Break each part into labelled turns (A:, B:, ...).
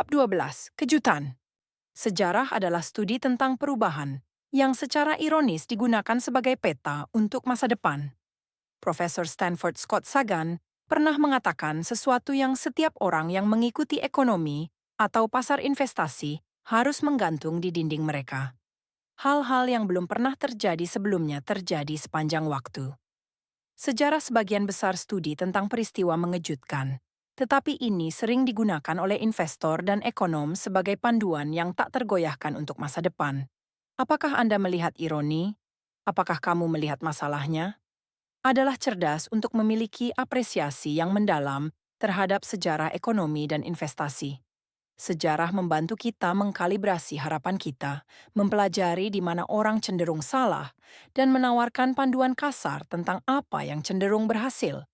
A: Bab 12. Kejutan. Sejarah adalah studi tentang perubahan yang secara ironis digunakan sebagai peta untuk masa depan. Profesor Stanford Scott Sagan pernah mengatakan sesuatu yang setiap orang yang mengikuti ekonomi atau pasar investasi harus menggantung di dinding mereka. Hal-hal yang belum pernah terjadi sebelumnya terjadi sepanjang waktu. Sejarah sebagian besar studi tentang peristiwa mengejutkan, tetapi ini sering digunakan oleh investor dan ekonom sebagai panduan yang tak tergoyahkan untuk masa depan. Apakah Anda melihat ironi? Apakah kamu melihat masalahnya? Adalah cerdas untuk memiliki apresiasi yang mendalam terhadap sejarah ekonomi dan investasi. Sejarah membantu kita mengkalibrasi harapan kita, mempelajari di mana orang cenderung salah, dan menawarkan panduan kasar tentang apa yang cenderung berhasil.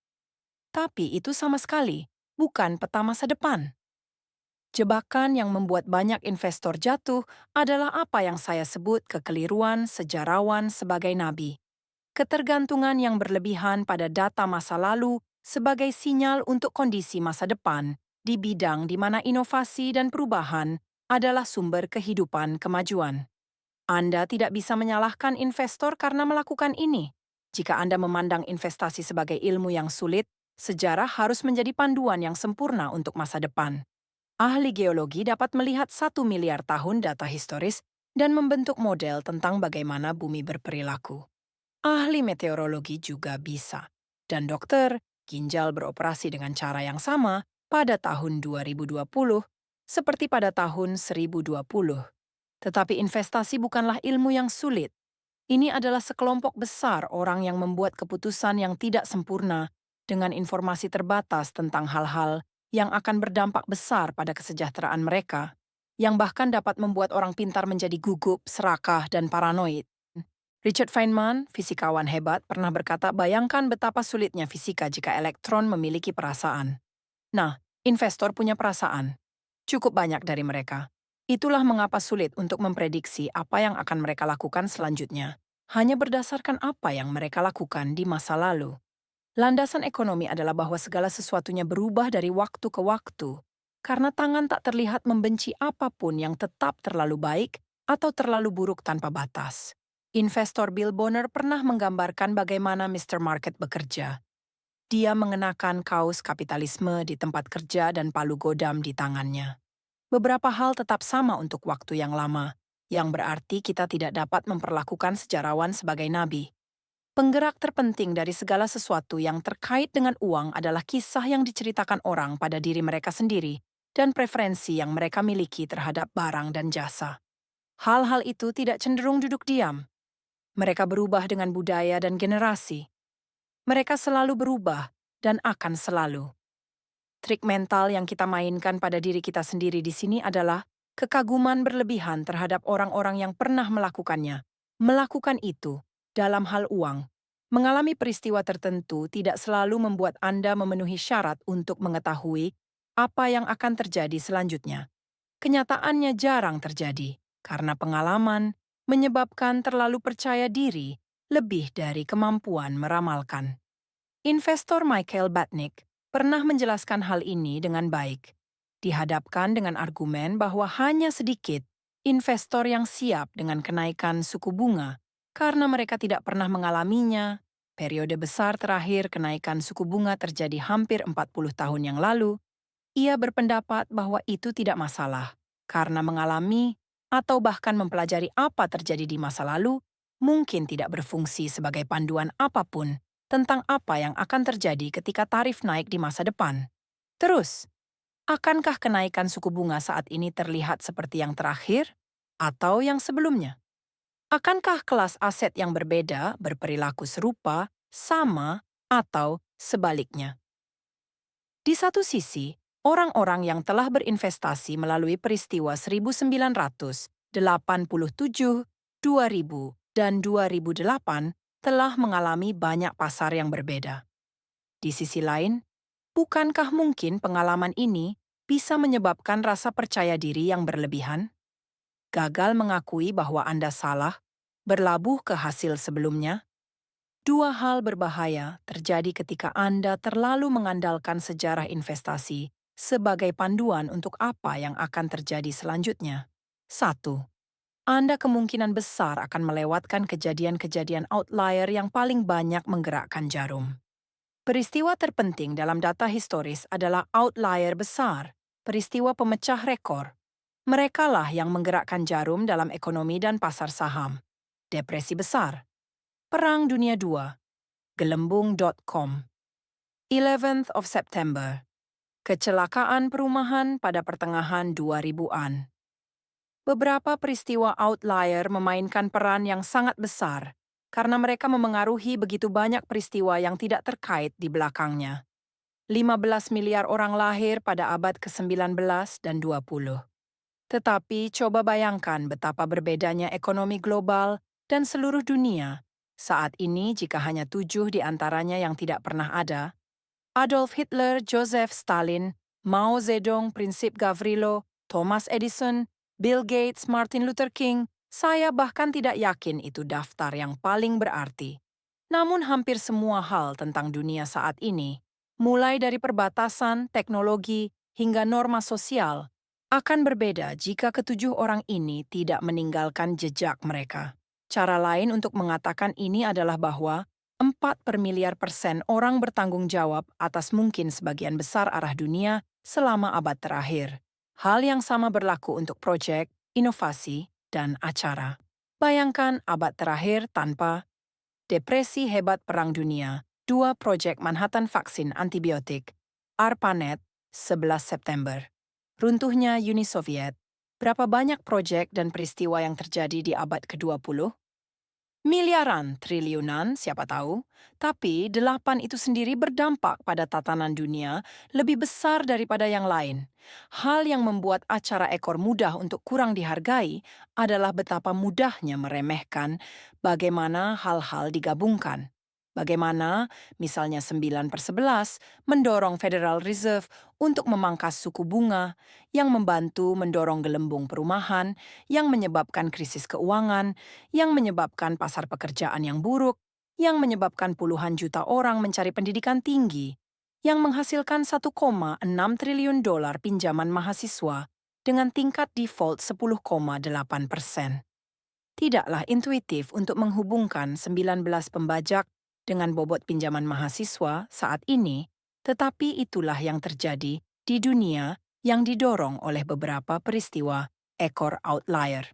A: Tapi itu sama sekali bukan peta masa depan. Jebakan yang membuat banyak investor jatuh adalah apa yang saya sebut kekeliruan sejarawan sebagai nabi. Ketergantungan yang berlebihan pada data masa lalu sebagai sinyal untuk kondisi masa depan di bidang di mana inovasi dan perubahan adalah sumber kehidupan kemajuan. Anda tidak bisa menyalahkan investor karena melakukan ini. Jika Anda memandang investasi sebagai ilmu yang sulit, sejarah harus menjadi panduan yang sempurna untuk masa depan. Ahli geologi dapat melihat 1 miliar tahun data historis dan membentuk model tentang bagaimana bumi berperilaku. Ahli meteorologi juga bisa. Dan dokter, ginjal beroperasi dengan cara yang sama pada tahun 2020, seperti pada tahun 1020. Tetapi investasi bukanlah ilmu yang sulit. Ini adalah sekelompok besar orang yang membuat keputusan yang tidak sempurna dengan informasi terbatas tentang hal-hal yang akan berdampak besar pada kesejahteraan mereka, yang bahkan dapat membuat orang pintar menjadi gugup, serakah, dan paranoid. Richard Feynman, fisikawan hebat, pernah berkata, bayangkan betapa sulitnya fisika jika elektron memiliki perasaan. Nah, investor punya perasaan. Cukup banyak dari mereka. Itulah mengapa sulit untuk memprediksi apa yang akan mereka lakukan selanjutnya, hanya berdasarkan apa yang mereka lakukan di masa lalu. Landasan ekonomi adalah bahwa segala sesuatunya berubah dari waktu ke waktu, karena tangan tak terlihat membenci apapun yang tetap terlalu baik atau terlalu buruk tanpa batas. Investor Bill Bonner pernah menggambarkan bagaimana Mr. Market bekerja. Dia mengenakan kaos kapitalisme di tempat kerja dan palu godam di tangannya. Beberapa hal tetap sama untuk waktu yang lama, yang berarti kita tidak dapat memperlakukan sejarawan sebagai nabi. Penggerak terpenting dari segala sesuatu yang terkait dengan uang adalah kisah yang diceritakan orang pada diri mereka sendiri dan preferensi yang mereka miliki terhadap barang dan jasa. Hal-hal itu tidak cenderung duduk diam. Mereka berubah dengan budaya dan generasi. Mereka selalu berubah dan akan selalu. Trik mental yang kita mainkan pada diri kita sendiri di sini adalah kekaguman berlebihan terhadap orang-orang yang pernah melakukannya. Melakukan itu dalam hal uang. Mengalami peristiwa tertentu tidak selalu membuat Anda memenuhi syarat untuk mengetahui apa yang akan terjadi selanjutnya. Kenyataannya jarang terjadi karena pengalaman menyebabkan terlalu percaya diri lebih dari kemampuan meramalkan. Investor Michael Batnick pernah menjelaskan hal ini dengan baik. Dihadapkan dengan argumen bahwa hanya sedikit investor yang siap dengan kenaikan suku bunga karena mereka tidak pernah mengalaminya. Periode besar terakhir kenaikan suku bunga terjadi hampir 40 tahun yang lalu. Ia berpendapat bahwa itu tidak masalah karena mengalami atau bahkan mempelajari apa terjadi di masa lalu mungkin tidak berfungsi sebagai panduan apapun tentang apa yang akan terjadi ketika tarif naik di masa depan. Terus, akankah kenaikan suku bunga saat ini terlihat seperti yang terakhir atau yang sebelumnya? Akankah kelas aset yang berbeda berperilaku serupa, sama, atau sebaliknya? Di satu sisi, orang-orang yang telah berinvestasi melalui peristiwa 1987, 2000, dan 2008 telah mengalami banyak pasar yang berbeda. Di sisi lain, bukankah mungkin pengalaman ini bisa menyebabkan rasa percaya diri yang berlebihan? Gagal mengakui bahwa Anda salah, berlabuh ke hasil sebelumnya? Dua hal berbahaya terjadi ketika Anda terlalu mengandalkan sejarah investasi sebagai panduan untuk apa yang akan terjadi selanjutnya. 1. Anda kemungkinan besar akan melewatkan kejadian-kejadian outlier yang paling banyak menggerakkan jarum. Peristiwa terpenting dalam data historis adalah outlier besar, peristiwa pemecah rekor. Merekalah yang menggerakkan jarum dalam ekonomi dan pasar saham. Depresi besar, Perang Dunia II, gelembung.com, 11th of September, kecelakaan perumahan pada pertengahan 2000-an. Beberapa peristiwa outlier memainkan peran yang sangat besar karena mereka memengaruhi begitu banyak peristiwa yang tidak terkait di belakangnya. 15 miliar orang lahir pada abad ke-19 dan 20. Tetapi coba bayangkan betapa berbedanya ekonomi global dan seluruh dunia saat ini jika hanya 7 di antaranya yang tidak pernah ada. Adolf Hitler, Joseph Stalin, Mao Zedong, Prinsip Gavrilo, Thomas Edison, Bill Gates, Martin Luther King, saya bahkan tidak yakin itu daftar yang paling berarti. Namun hampir semua hal tentang dunia saat ini, mulai dari perbatasan, teknologi, hingga norma sosial, akan berbeda jika ketujuh orang ini tidak meninggalkan jejak mereka. Cara lain untuk mengatakan ini adalah bahwa 4/miliar% orang bertanggung jawab atas mungkin sebagian besar arah dunia selama abad terakhir. Hal yang sama berlaku untuk proyek, inovasi, dan acara. Bayangkan abad terakhir tanpa depresi hebat Perang Dunia, 2 proyek Manhattan vaksin antibiotik, ARPANET, 11 September. Runtuhnya Uni Soviet, berapa banyak proyek dan peristiwa yang terjadi di abad ke-20? Miliaran, triliunan, siapa tahu. Tapi 8 itu sendiri berdampak pada tatanan dunia lebih besar daripada yang lain. Hal yang membuat acara ekor mudah untuk kurang dihargai adalah betapa mudahnya meremehkan bagaimana hal-hal digabungkan. Bagaimana, misalnya 9/11 mendorong Federal Reserve untuk memangkas suku bunga, yang membantu mendorong gelembung perumahan, yang menyebabkan krisis keuangan, yang menyebabkan pasar pekerjaan yang buruk, yang menyebabkan puluhan juta orang mencari pendidikan tinggi, yang menghasilkan 1,6 triliun dolar pinjaman mahasiswa dengan tingkat default 10,8%. Tidaklah intuitif untuk menghubungkan 19 pembajak dengan bobot pinjaman mahasiswa saat ini, tetapi itulah yang terjadi di dunia yang didorong oleh beberapa peristiwa ekor outlier.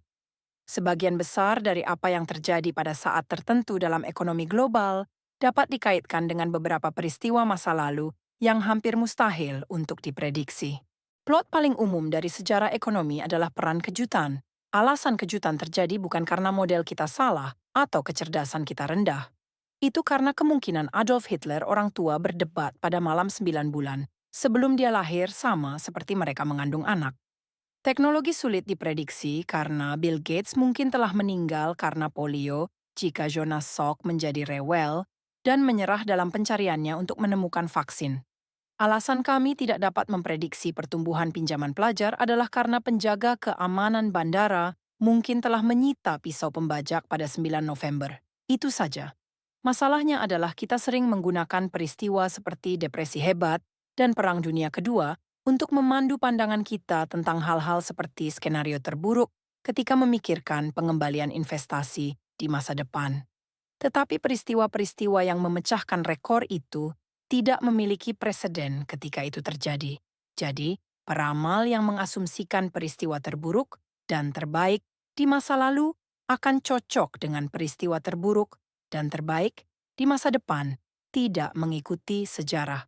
A: Sebagian besar dari apa yang terjadi pada saat tertentu dalam ekonomi global dapat dikaitkan dengan beberapa peristiwa masa lalu yang hampir mustahil untuk diprediksi. Plot paling umum dari sejarah ekonomi adalah peran kejutan. Alasan kejutan terjadi bukan karena model kita salah atau kecerdasan kita rendah. Itu karena kemungkinan Adolf Hitler orang tua berdebat pada malam 9 bulan sebelum dia lahir sama seperti mereka mengandung anak. Teknologi sulit diprediksi karena Bill Gates mungkin telah meninggal karena polio jika Jonas Salk menjadi rewel dan menyerah dalam pencariannya untuk menemukan vaksin. Alasan kami tidak dapat memprediksi pertumbuhan pinjaman pelajar adalah karena penjaga keamanan bandara mungkin telah menyita pisau pembajak pada 9 November. Itu saja. Masalahnya adalah kita sering menggunakan peristiwa seperti depresi hebat dan Perang Dunia Kedua untuk memandu pandangan kita tentang hal-hal seperti skenario terburuk ketika memikirkan pengembalian investasi di masa depan. Tetapi peristiwa-peristiwa yang memecahkan rekor itu tidak memiliki preseden ketika itu terjadi. Jadi, peramal yang mengasumsikan peristiwa terburuk dan terbaik di masa lalu akan cocok dengan peristiwa terburuk dan terbaik di masa depan tidak mengikuti sejarah.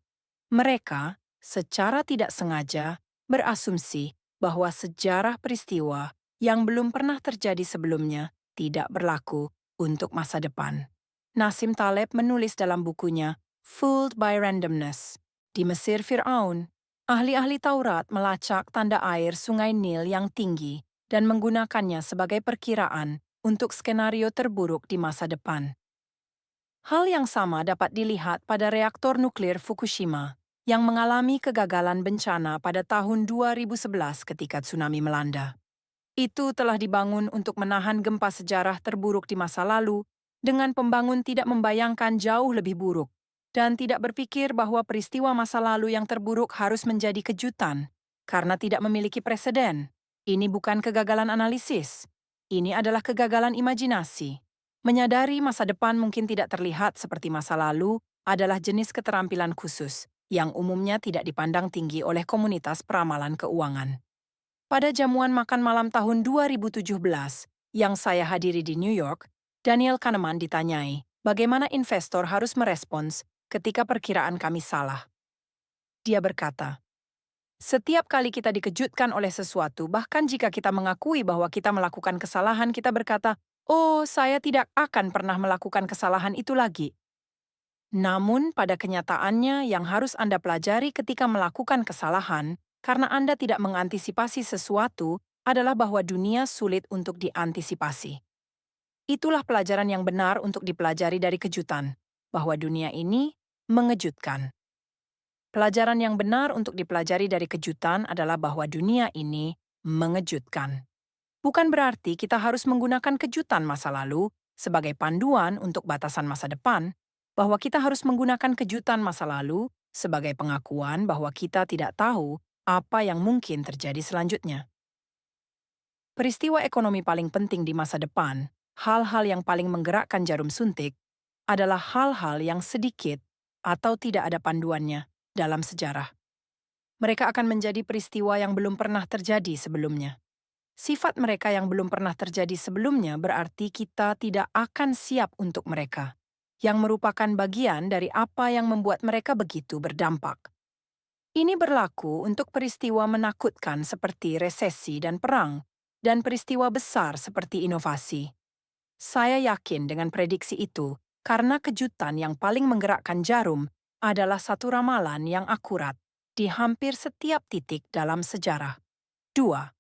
A: Mereka secara tidak sengaja berasumsi bahwa sejarah peristiwa yang belum pernah terjadi sebelumnya tidak berlaku untuk masa depan. Nassim Taleb menulis dalam bukunya Fooled by Randomness. Di Mesir Fir'aun, ahli-ahli Taurat melacak tanda air sungai Nil yang tinggi dan menggunakannya sebagai perkiraan untuk skenario terburuk di masa depan. Hal yang sama dapat dilihat pada reaktor nuklir Fukushima yang mengalami kegagalan bencana pada tahun 2011 ketika tsunami melanda. Itu telah dibangun untuk menahan gempa sejarah terburuk di masa lalu dengan pembangun tidak membayangkan jauh lebih buruk dan tidak berpikir bahwa peristiwa masa lalu yang terburuk harus menjadi kejutan karena tidak memiliki preseden. Ini bukan kegagalan analisis. Ini adalah kegagalan imajinasi. Menyadari masa depan mungkin tidak terlihat seperti masa lalu adalah jenis keterampilan khusus yang umumnya tidak dipandang tinggi oleh komunitas peramalan keuangan. Pada jamuan makan malam tahun 2017 yang saya hadiri di New York, Daniel Kahneman ditanyai bagaimana investor harus merespons ketika perkiraan kami salah. Dia berkata, "Setiap kali kita dikejutkan oleh sesuatu, bahkan jika kita mengakui bahwa kita melakukan kesalahan, kita berkata, 'Oh, saya tidak akan pernah melakukan kesalahan itu lagi.' Namun, pada kenyataannya yang harus Anda pelajari ketika melakukan kesalahan, karena Anda tidak mengantisipasi sesuatu, adalah bahwa dunia sulit untuk diantisipasi. Itulah pelajaran yang benar untuk dipelajari dari kejutan, bahwa dunia ini mengejutkan. Pelajaran yang benar untuk dipelajari dari kejutan adalah bahwa dunia ini mengejutkan. Bukan berarti kita harus menggunakan kejutan masa lalu sebagai panduan untuk batasan masa depan, bahwa kita harus menggunakan kejutan masa lalu sebagai pengakuan bahwa kita tidak tahu apa yang mungkin terjadi selanjutnya. Peristiwa ekonomi paling penting di masa depan, hal-hal yang paling menggerakkan jarum suntik, adalah hal-hal yang sedikit atau tidak ada panduannya dalam sejarah. Mereka akan menjadi peristiwa yang belum pernah terjadi sebelumnya. Sifat mereka yang belum pernah terjadi sebelumnya berarti kita tidak akan siap untuk mereka, yang merupakan bagian dari apa yang membuat mereka begitu berdampak. Ini berlaku untuk peristiwa menakutkan seperti resesi dan perang, dan peristiwa besar seperti inovasi. Saya yakin dengan prediksi itu karena kejutan yang paling menggerakkan jarum adalah satu ramalan yang akurat di hampir setiap titik dalam sejarah. 2.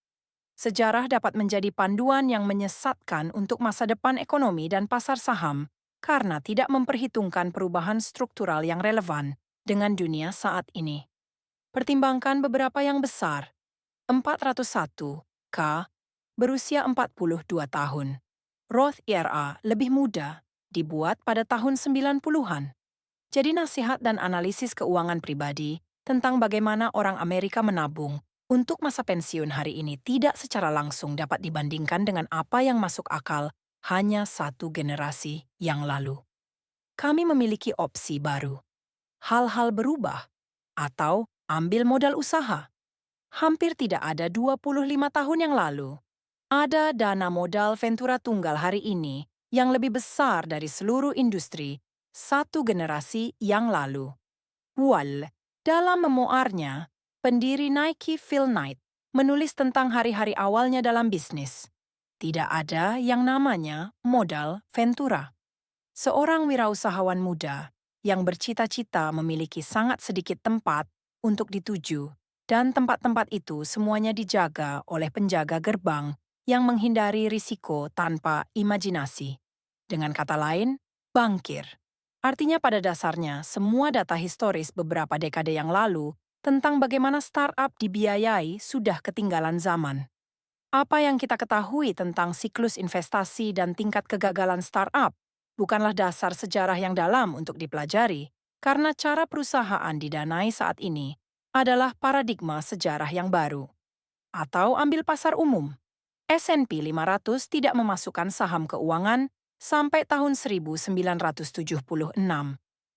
A: Sejarah dapat menjadi panduan yang menyesatkan untuk masa depan ekonomi dan pasar saham karena tidak memperhitungkan perubahan struktural yang relevan dengan dunia saat ini. Pertimbangkan beberapa yang besar. 401 K berusia 42 tahun. Roth IRA lebih muda, dibuat pada tahun 90-an. Jadi nasihat dan analisis keuangan pribadi tentang bagaimana orang Amerika menabung untuk masa pensiun hari ini tidak secara langsung dapat dibandingkan dengan apa yang masuk akal hanya satu generasi yang lalu. Kami memiliki opsi baru. Hal-hal berubah atau ambil modal usaha. Hampir tidak ada 25 tahun yang lalu. Ada dana modal Ventura tunggal hari ini yang lebih besar dari seluruh industri satu generasi yang lalu. Wall, dalam memoarnya, pendiri Nike Phil Knight menulis tentang hari-hari awalnya dalam bisnis. Tidak ada yang namanya modal Ventura. Seorang wirausahawan muda yang bercita-cita memiliki sangat sedikit tempat untuk dituju, dan tempat-tempat itu semuanya dijaga oleh penjaga gerbang yang menghindari risiko tanpa imajinasi. Dengan kata lain, bankir. Artinya pada dasarnya semua data historis beberapa dekade yang lalu tentang bagaimana startup dibiayai sudah ketinggalan zaman. Apa yang kita ketahui tentang siklus investasi dan tingkat kegagalan startup bukanlah dasar sejarah yang dalam untuk dipelajari, karena cara perusahaan didanai saat ini adalah paradigma sejarah yang baru. Atau ambil pasar umum. S&P 500 tidak memasukkan saham keuangan sampai tahun 1976.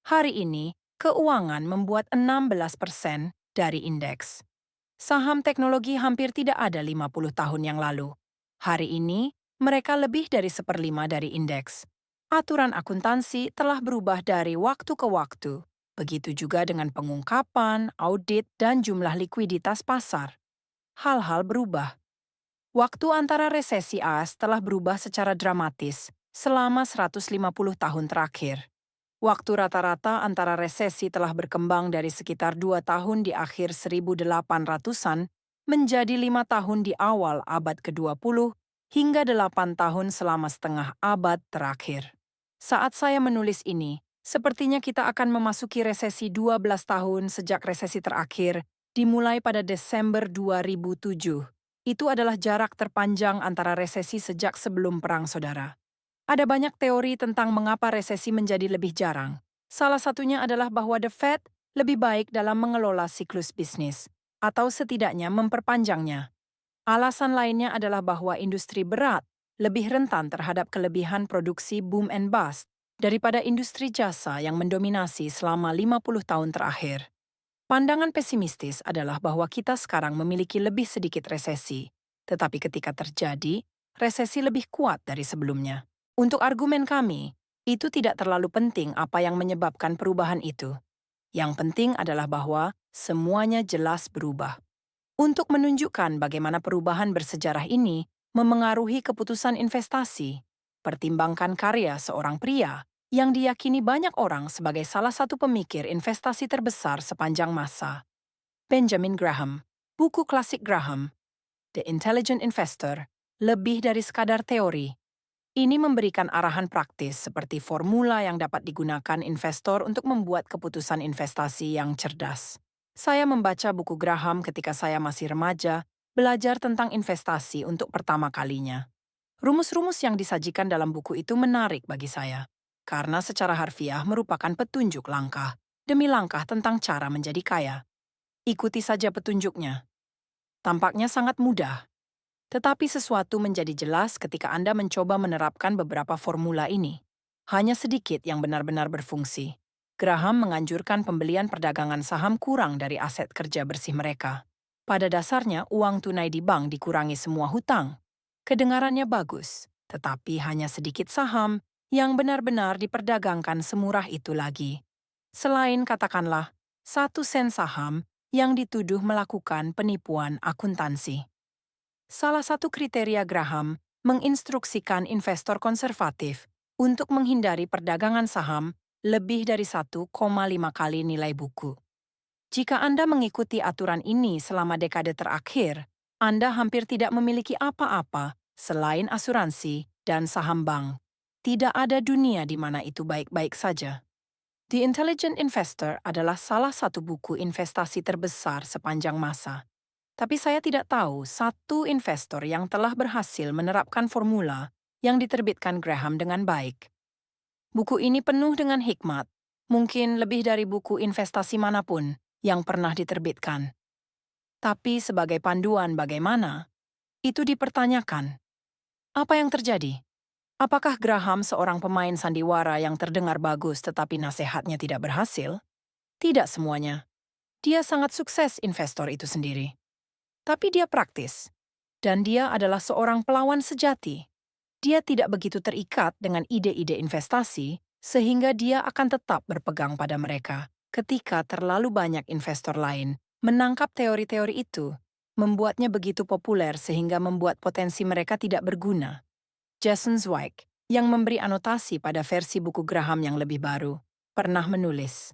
A: Hari ini, keuangan membuat 16% dari indeks. Saham teknologi hampir tidak ada 50 tahun yang lalu. Hari ini, mereka lebih dari 1/5 dari indeks. Aturan akuntansi telah berubah dari waktu ke waktu. Begitu juga dengan pengungkapan, audit, dan jumlah likuiditas pasar. Hal-hal berubah. Waktu antara resesi AS telah berubah secara dramatis selama 150 tahun terakhir. Waktu rata-rata antara resesi telah berkembang dari sekitar 2 tahun di akhir 1800-an menjadi 5 tahun di awal abad ke-20 hingga 8 tahun selama setengah abad terakhir. Saat saya menulis ini, sepertinya kita akan memasuki resesi 12 tahun sejak resesi terakhir dimulai pada Desember 2007. Itu adalah jarak terpanjang antara resesi sejak sebelum Perang Saudara. Ada banyak teori tentang mengapa resesi menjadi lebih jarang, Salah satunya adalah bahwa The Fed lebih baik dalam mengelola siklus bisnis, atau setidaknya memperpanjangnya. Alasan lainnya adalah bahwa industri berat lebih rentan terhadap kelebihan produksi boom and bust daripada industri jasa yang mendominasi selama 50 tahun terakhir. Pandangan pesimistis adalah bahwa kita sekarang memiliki lebih sedikit resesi, tetapi ketika terjadi, resesi lebih kuat dari sebelumnya. Untuk argumen kami, itu tidak terlalu penting apa yang menyebabkan perubahan itu. Yang penting adalah bahwa semuanya jelas berubah. Untuk menunjukkan bagaimana perubahan bersejarah ini memengaruhi keputusan investasi, pertimbangkan karya seorang pria yang diyakini banyak orang sebagai salah satu pemikir investasi terbesar sepanjang masa. Benjamin Graham, buku klasik Graham, The Intelligent Investor, lebih dari sekadar teori. Ini memberikan arahan praktis seperti formula yang dapat digunakan investor untuk membuat keputusan investasi yang cerdas. Saya membaca buku Graham ketika saya masih remaja, belajar tentang investasi untuk pertama kalinya. Rumus-rumus yang disajikan dalam buku itu menarik bagi saya, karena secara harfiah merupakan petunjuk langkah demi langkah tentang cara menjadi kaya. Ikuti saja petunjuknya. Tampaknya sangat mudah, tetapi sesuatu menjadi jelas ketika Anda mencoba menerapkan beberapa formula ini. Hanya sedikit yang benar-benar berfungsi. Graham menganjurkan pembelian perdagangan saham kurang dari aset kerja bersih mereka. Pada dasarnya, uang tunai di bank dikurangi semua hutang. Kedengarannya bagus, tetapi hanya sedikit saham yang benar-benar diperdagangkan semurah itu lagi. Selain katakanlah, 1 sen saham yang dituduh melakukan penipuan akuntansi. Salah satu kriteria Graham menginstruksikan investor konservatif untuk menghindari perdagangan saham lebih dari 1,5 kali nilai buku. Jika Anda mengikuti aturan ini selama dekade terakhir, Anda hampir tidak memiliki apa-apa selain asuransi dan saham bank. Tidak ada dunia di mana itu baik-baik saja. The Intelligent Investor adalah salah satu buku investasi terbesar sepanjang masa. Tapi saya tidak tahu satu investor yang telah berhasil menerapkan formula yang diterbitkan Graham dengan baik. Buku ini penuh dengan hikmat, mungkin lebih dari buku investasi manapun yang pernah diterbitkan. Tapi sebagai panduan bagaimana, itu dipertanyakan. Apa yang terjadi? Apakah Graham seorang pemain sandiwara yang terdengar bagus tetapi nasihatnya tidak berhasil? Tidak semuanya. Dia sangat sukses investor itu sendiri. Tapi dia praktis. Dan dia adalah seorang pelawan sejati. Dia tidak begitu terikat dengan ide-ide investasi, sehingga dia akan tetap berpegang pada mereka ketika terlalu banyak investor lain menangkap teori-teori itu, membuatnya begitu populer sehingga membuat potensi mereka tidak berguna. Jason Zweig, yang memberi anotasi pada versi buku Graham yang lebih baru, pernah menulis,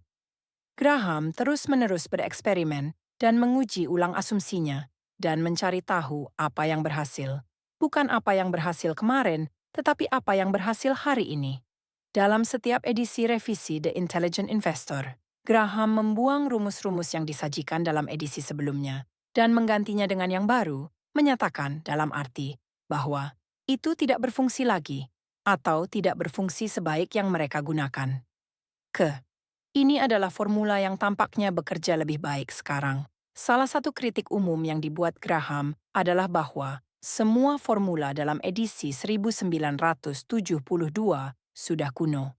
A: Graham terus-menerus bereksperimen dan menguji ulang asumsinya, dan mencari tahu apa yang berhasil. Bukan apa yang berhasil kemarin, tetapi apa yang berhasil hari ini. Dalam setiap edisi revisi The Intelligent Investor, Graham membuang rumus-rumus yang disajikan dalam edisi sebelumnya dan menggantinya dengan yang baru, menyatakan dalam arti bahwa itu tidak berfungsi lagi atau tidak berfungsi sebaik yang mereka gunakan. Ini adalah formula yang tampaknya bekerja lebih baik sekarang. Salah satu kritik umum yang dibuat Graham adalah bahwa semua formula dalam edisi 1972 sudah kuno.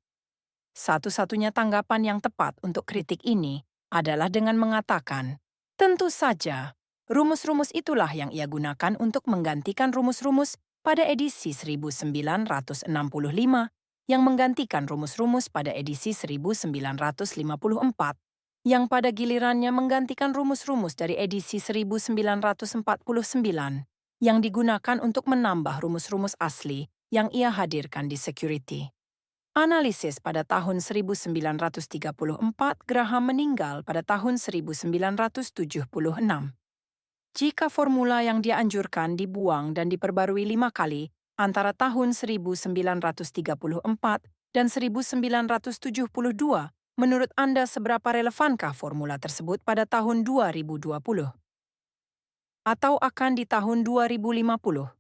A: Satu-satunya tanggapan yang tepat untuk kritik ini adalah dengan mengatakan, tentu saja, rumus-rumus itulah yang ia gunakan untuk menggantikan rumus-rumus pada edisi 1965 yang menggantikan rumus-rumus pada edisi 1954, yang pada gilirannya menggantikan rumus-rumus dari edisi 1949, yang digunakan untuk menambah rumus-rumus asli yang ia hadirkan di Security. Analisis pada tahun 1934, Graham meninggal pada tahun 1976. Jika formula yang dia anjurkan dibuang dan diperbarui 5 kali, antara tahun 1934 dan 1972, menurut Anda seberapa relevankah formula tersebut pada tahun 2020? Atau akan di tahun 2050?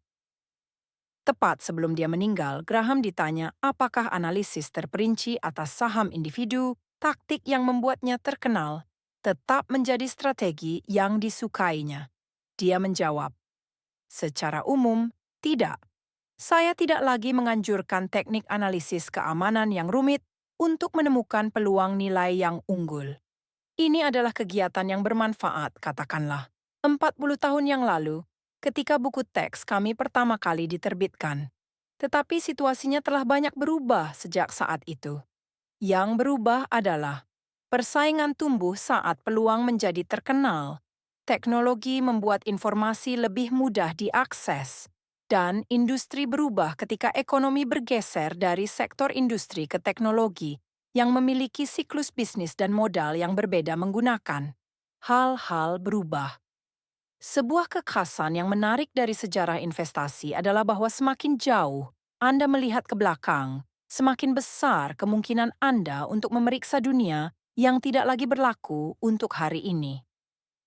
A: Tepat sebelum dia meninggal, Graham ditanya apakah analisis terperinci atas saham individu Taktik yang membuatnya terkenal tetap menjadi strategi yang disukainya. Dia menjawab, secara umum, tidak. Saya tidak lagi menganjurkan teknik analisis keamanan yang rumit untuk menemukan peluang nilai yang unggul. Ini adalah kegiatan yang bermanfaat, katakanlah. 40 tahun yang lalu, ketika buku teks kami pertama kali diterbitkan. Tetapi situasinya telah banyak berubah sejak saat itu. Yang berubah adalah persaingan tumbuh saat peluang menjadi terkenal. Teknologi membuat informasi lebih mudah diakses, dan industri berubah ketika ekonomi bergeser dari sektor industri ke teknologi yang memiliki siklus bisnis dan modal yang berbeda menggunakan. Hal-hal berubah. Sebuah kekhasan yang menarik dari sejarah investasi adalah bahwa semakin jauh Anda melihat ke belakang, semakin besar kemungkinan Anda untuk memeriksa dunia yang tidak lagi berlaku untuk hari ini.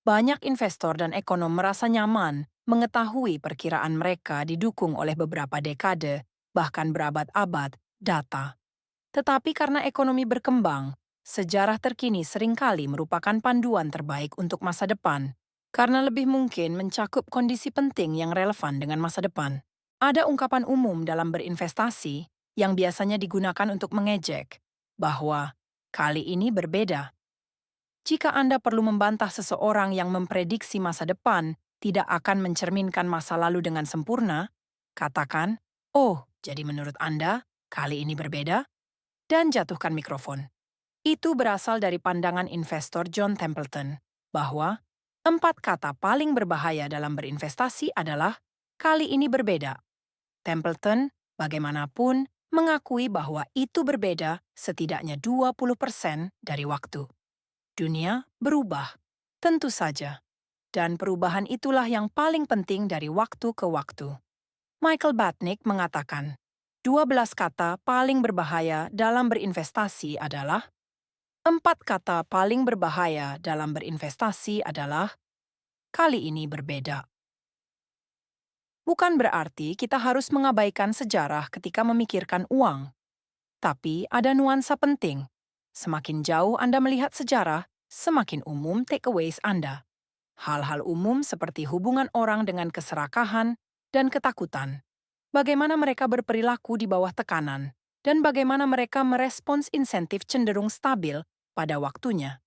A: Banyak investor dan ekonom merasa nyaman mengetahui perkiraan mereka didukung oleh beberapa dekade, bahkan berabad-abad, data. Tetapi karena ekonomi berkembang, sejarah terkini seringkali merupakan panduan terbaik untuk masa depan, karena lebih mungkin mencakup kondisi penting yang relevan dengan masa depan. Ada ungkapan umum dalam berinvestasi yang biasanya digunakan untuk mengejek, bahwa kali ini berbeda. Jika Anda perlu membantah seseorang yang memprediksi masa depan tidak akan mencerminkan masa lalu dengan sempurna, katakan, "Oh, jadi menurut Anda, kali ini berbeda?" dan jatuhkan mikrofon. Itu berasal dari pandangan investor John Templeton, bahwa 4 kata paling berbahaya dalam berinvestasi adalah kali ini berbeda. Templeton, bagaimanapun, mengakui bahwa itu berbeda setidaknya 20% dari waktu. Dunia berubah, tentu saja. Dan perubahan itulah yang paling penting dari waktu ke waktu. Michael Batnick mengatakan, 12 kata paling berbahaya dalam berinvestasi adalah 4 kata paling berbahaya dalam berinvestasi adalah kali ini berbeda. Bukan berarti kita harus mengabaikan sejarah ketika memikirkan uang. Tapi ada nuansa penting. Semakin jauh Anda melihat sejarah, semakin umum takeaways Anda. Hal-hal umum seperti hubungan orang dengan keserakahan dan ketakutan. Bagaimana mereka berperilaku di bawah tekanan, dan bagaimana mereka merespons insentif cenderung stabil pada waktunya.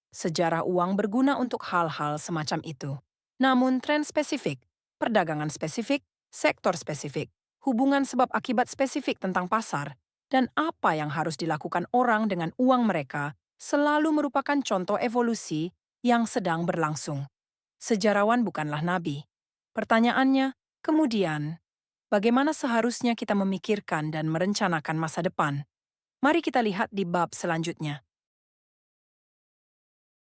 A: Sejarah uang berguna untuk hal-hal semacam itu. Namun tren spesifik, perdagangan spesifik, sektor spesifik, hubungan sebab akibat spesifik tentang pasar, dan apa yang harus dilakukan orang dengan uang mereka selalu merupakan contoh evolusi yang sedang berlangsung. Sejarawan bukanlah nabi. Pertanyaannya, kemudian, bagaimana seharusnya kita memikirkan dan merencanakan masa depan? Mari kita lihat di bab selanjutnya.